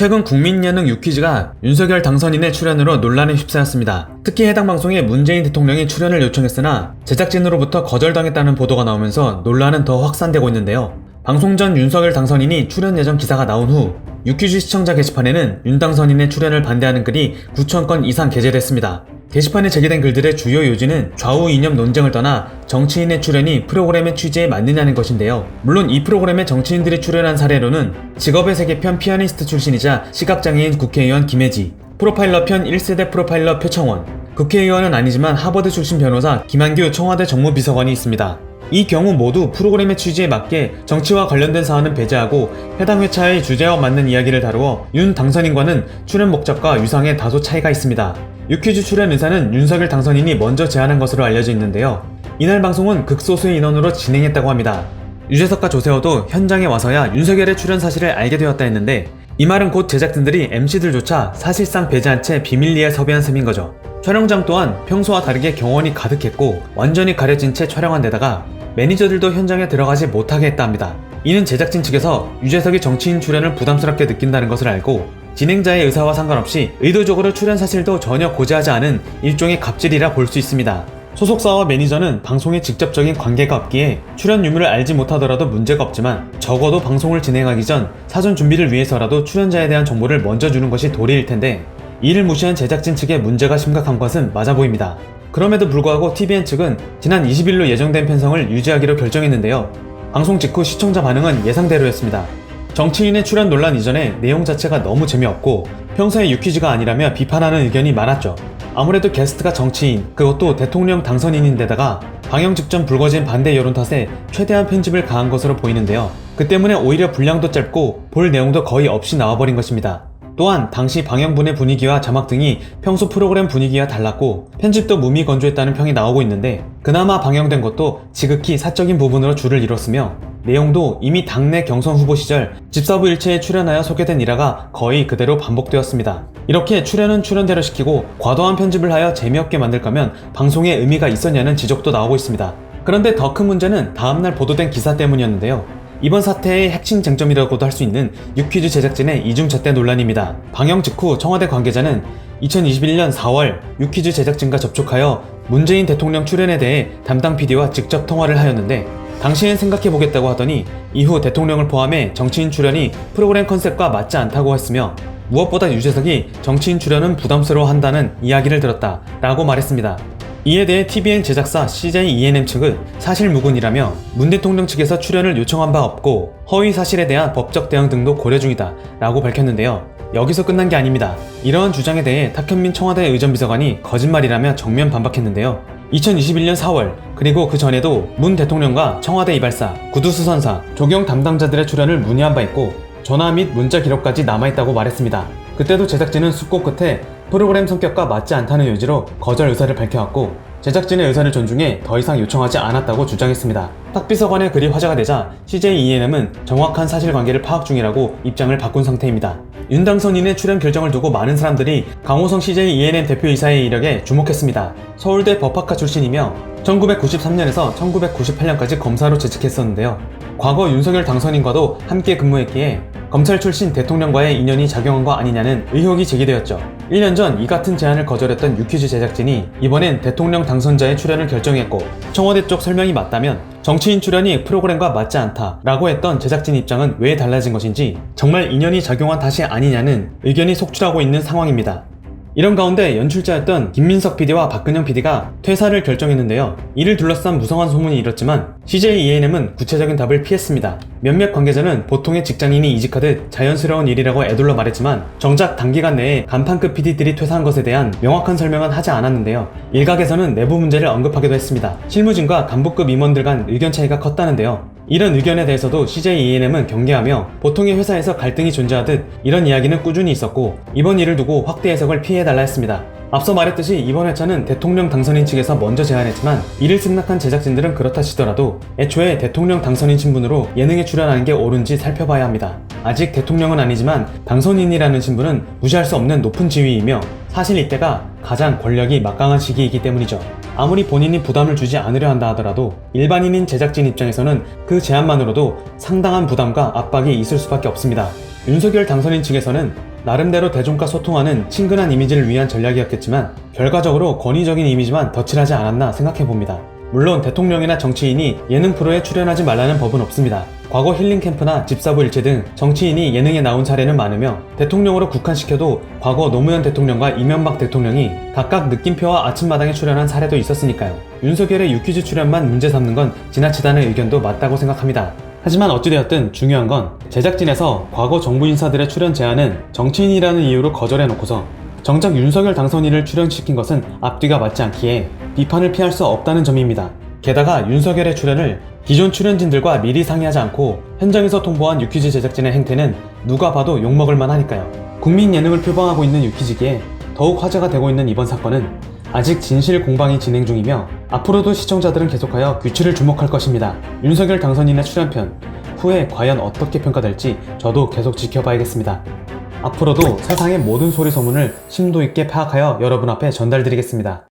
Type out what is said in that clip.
최근 국민예능 유퀴즈가 윤석열 당선인의 출연으로 논란에 휩싸였습니다. 특히 해당 방송에 문재인 대통령이 출연을 요청했으나 제작진으로부터 거절당했다는 보도가 나오면서 논란은 더 확산되고 있는데요. 방송 전 윤석열 당선인이 출연 예정 기사가 나온 후 유퀴즈 시청자 게시판에는 윤 당선인의 출연을 반대하는 글이 9,000건 이상 게재됐습니다. 게시판에 제기된 글들의 주요 요지는 좌우 이념 논쟁을 떠나 정치인의 출연이 프로그램의 취지에 맞느냐는 것인데요. 물론 이 프로그램에 정치인들이 출연한 사례로는 직업의 세계편 피아니스트 출신이자 시각장애인 국회의원 김혜지, 프로파일러 편 1세대 프로파일러 표창원, 국회의원은 아니지만 하버드 출신 변호사 김한규 청와대 정무비서관이 있습니다. 이 경우 모두 프로그램의 취지에 맞게 정치와 관련된 사안은 배제하고 해당 회차의 주제와 맞는 이야기를 다루어 윤 당선인과는 출연 목적과 유상에 다소 차이가 있습니다. 유퀴즈 출연 의사는 윤석열 당선인이 먼저 제안한 것으로 알려져 있는데요. 이날 방송은 극소수의 인원으로 진행했다고 합니다. 유재석과 조세호도 현장에 와서야 윤석열의 출연 사실을 알게 되었다 했는데 이 말은 곧 제작진들이 MC들조차 사실상 배제한 채 비밀리에 섭외한 셈인 거죠. 촬영장 또한 평소와 다르게 경원이 가득했고 완전히 가려진 채 촬영한 데다가 매니저들도 현장에 들어가지 못하게 했다 합니다. 이는 제작진 측에서 유재석이 정치인 출연을 부담스럽게 느낀다는 것을 알고 진행자의 의사와 상관없이 의도적으로 출연 사실도 전혀 고지하지 않은 일종의 갑질이라 볼 수 있습니다. 소속사와 매니저는 방송에 직접적인 관계가 없기에 출연 유무를 알지 못하더라도 문제가 없지만 적어도 방송을 진행하기 전 사전 준비를 위해서라도 출연자에 대한 정보를 먼저 주는 것이 도리일 텐데 이를 무시한 제작진 측의 문제가 심각한 것은 맞아 보입니다. 그럼에도 불구하고 TVN 측은 지난 20일로 예정된 편성을 유지하기로 결정했는데요. 방송 직후 시청자 반응은 예상대로였습니다. 정치인의 출연 논란 이전에 내용 자체가 너무 재미없고 평소에 유퀴즈가 아니라며 비판하는 의견이 많았죠. 아무래도 게스트가 정치인, 그것도 대통령 당선인인데다가 방영 직전 불거진 반대 여론 탓에 최대한 편집을 가한 것으로 보이는데요. 그 때문에 오히려 분량도 짧고 볼 내용도 거의 없이 나와버린 것입니다. 또한 당시 방영분의 분위기와 자막 등이 평소 프로그램 분위기와 달랐고 편집도 무미건조했다는 평이 나오고 있는데 그나마 방영된 것도 지극히 사적인 부분으로 줄을 이뤘으며 내용도 이미 당내 경선 후보 시절 집사부 일체에 출연하여 소개된 일화가 거의 그대로 반복되었습니다. 이렇게 출연은 출연대로 시키고 과도한 편집을 하여 재미없게 만들 거면 방송에 의미가 있었냐는 지적도 나오고 있습니다. 그런데 더 큰 문제는 다음날 보도된 기사 때문이었는데요. 이번 사태의 핵심 쟁점이라고도 할 수 있는 유퀴즈 제작진의 이중잣대 논란입니다. 방영 직후 청와대 관계자는 2021년 4월 유퀴즈 제작진과 접촉하여 문재인 대통령 출연에 대해 담당 PD와 직접 통화를 하였는데 당시엔 생각해보겠다고 하더니 이후 대통령을 포함해 정치인 출연이 프로그램 컨셉과 맞지 않다고 했으며 무엇보다 유재석이 정치인 출연은 부담스러워한다는 이야기를 들었다 라고 말했습니다. 이에 대해 TVN 제작사 CJ ENM 측은 사실무근이라며 문 대통령 측에서 출연을 요청한 바 없고 허위 사실에 대한 법적 대응 등도 고려 중이다 라고 밝혔는데요. 여기서 끝난 게 아닙니다. 이러한 주장에 대해 탁현민 청와대 의전비서관이 거짓말이라며 정면 반박했는데요. 2021년 4월 그리고 그 전에도 문 대통령과 청와대 이발사, 구두수선사, 조경 담당자들의 출연을 문의한 바 있고 전화 및 문자 기록까지 남아있다고 말했습니다. 그때도 제작진은 숙고 끝에 프로그램 성격과 맞지 않다는 요지로 거절 의사를 밝혀왔고 제작진의 의사를 존중해 더 이상 요청하지 않았다고 주장했습니다. 탁 비서관의 글이 화제가 되자 CJ ENM은 정확한 사실관계를 파악 중이라고 입장을 바꾼 상태입니다. 윤 당선인의 출연 결정을 두고 많은 사람들이 강호성 CJ ENM 대표이사의 이력에 주목했습니다. 서울대 법학과 출신이며 1993년에서 1998년까지 검사로 재직했었는데요. 과거 윤석열 당선인과도 함께 근무했기에 검찰 출신 대통령과의 인연이 작용한 거 아니냐는 의혹이 제기되었죠. 1년 전 이 같은 제안을 거절했던 유퀴즈 제작진이 이번엔 대통령 당선자의 출연을 결정했고 청와대 쪽 설명이 맞다면 정치인 출연이 프로그램과 맞지 않다 라고 했던 제작진 입장은 왜 달라진 것인지 정말 인연이 작용한 탓이 아니냐는 의견이 속출하고 있는 상황입니다. 이런 가운데 연출자였던 김민석 PD와 박근영 PD가 퇴사를 결정했는데요. 이를 둘러싼 무성한 소문이 일었지만 CJ ENM은 구체적인 답을 피했습니다. 몇몇 관계자는 보통의 직장인이 이직하듯 자연스러운 일이라고 애둘러 말했지만 정작 단기간 내에 간판급 PD들이 퇴사한 것에 대한 명확한 설명은 하지 않았는데요. 일각에서는 내부 문제를 언급하기도 했습니다. 실무진과 간부급 임원들 간 의견 차이가 컸다는데요. 이런 의견에 대해서도 CJ ENM은 경계하며 보통의 회사에서 갈등이 존재하듯 이런 이야기는 꾸준히 있었고 이번 일을 두고 확대 해석을 피해달라 했습니다. 앞서 말했듯이 이번 회차는 대통령 당선인 측에서 먼저 제안했지만 이를 승낙한 제작진들은 그렇다 치더라도 애초에 대통령 당선인 신분으로 예능에 출연하는 게 옳은지 살펴봐야 합니다. 아직 대통령은 아니지만 당선인이라는 신분은 무시할 수 없는 높은 지위이며 사실 이때가 가장 권력이 막강한 시기이기 때문이죠. 아무리 본인이 부담을 주지 않으려 한다 하더라도 일반인인 제작진 입장에서는 그 제안만으로도 상당한 부담과 압박이 있을 수밖에 없습니다. 윤석열 당선인 측에서는 나름대로 대중과 소통하는 친근한 이미지를 위한 전략이었겠지만 결과적으로 권위적인 이미지만 덧칠하지 않았나 생각해봅니다. 물론 대통령이나 정치인이 예능 프로에 출연하지 말라는 법은 없습니다. 과거 힐링캠프나 집사부 일체 등 정치인이 예능에 나온 사례는 많으며 대통령으로 국한시켜도 과거 노무현 대통령과 이명박 대통령이 각각 느낌표와 아침마당에 출연한 사례도 있었으니까요. 윤석열의 유퀴즈 출연만 문제 삼는 건 지나치다는 의견도 맞다고 생각합니다. 하지만 어찌되었든 중요한 건 제작진에서 과거 정부 인사들의 출연 제안은 정치인이라는 이유로 거절해놓고서 정작 윤석열 당선인을 출연시킨 것은 앞뒤가 맞지 않기에 비판을 피할 수 없다는 점입니다. 게다가 윤석열의 출연을 기존 출연진들과 미리 상의하지 않고 현장에서 통보한 유퀴즈 제작진의 행태는 누가 봐도 욕먹을만 하니까요. 국민 예능을 표방하고 있는 유퀴즈기에 더욱 화제가 되고 있는 이번 사건은 아직 진실 공방이 진행 중이며 앞으로도 시청자들은 계속하여 규칙을 주목할 것입니다. 윤석열 당선인의 출연편 후에 과연 어떻게 평가될지 저도 계속 지켜봐야겠습니다. 앞으로도 세상의 모든 소리 소문을 심도 있게 파악하여 여러분 앞에 전달드리겠습니다.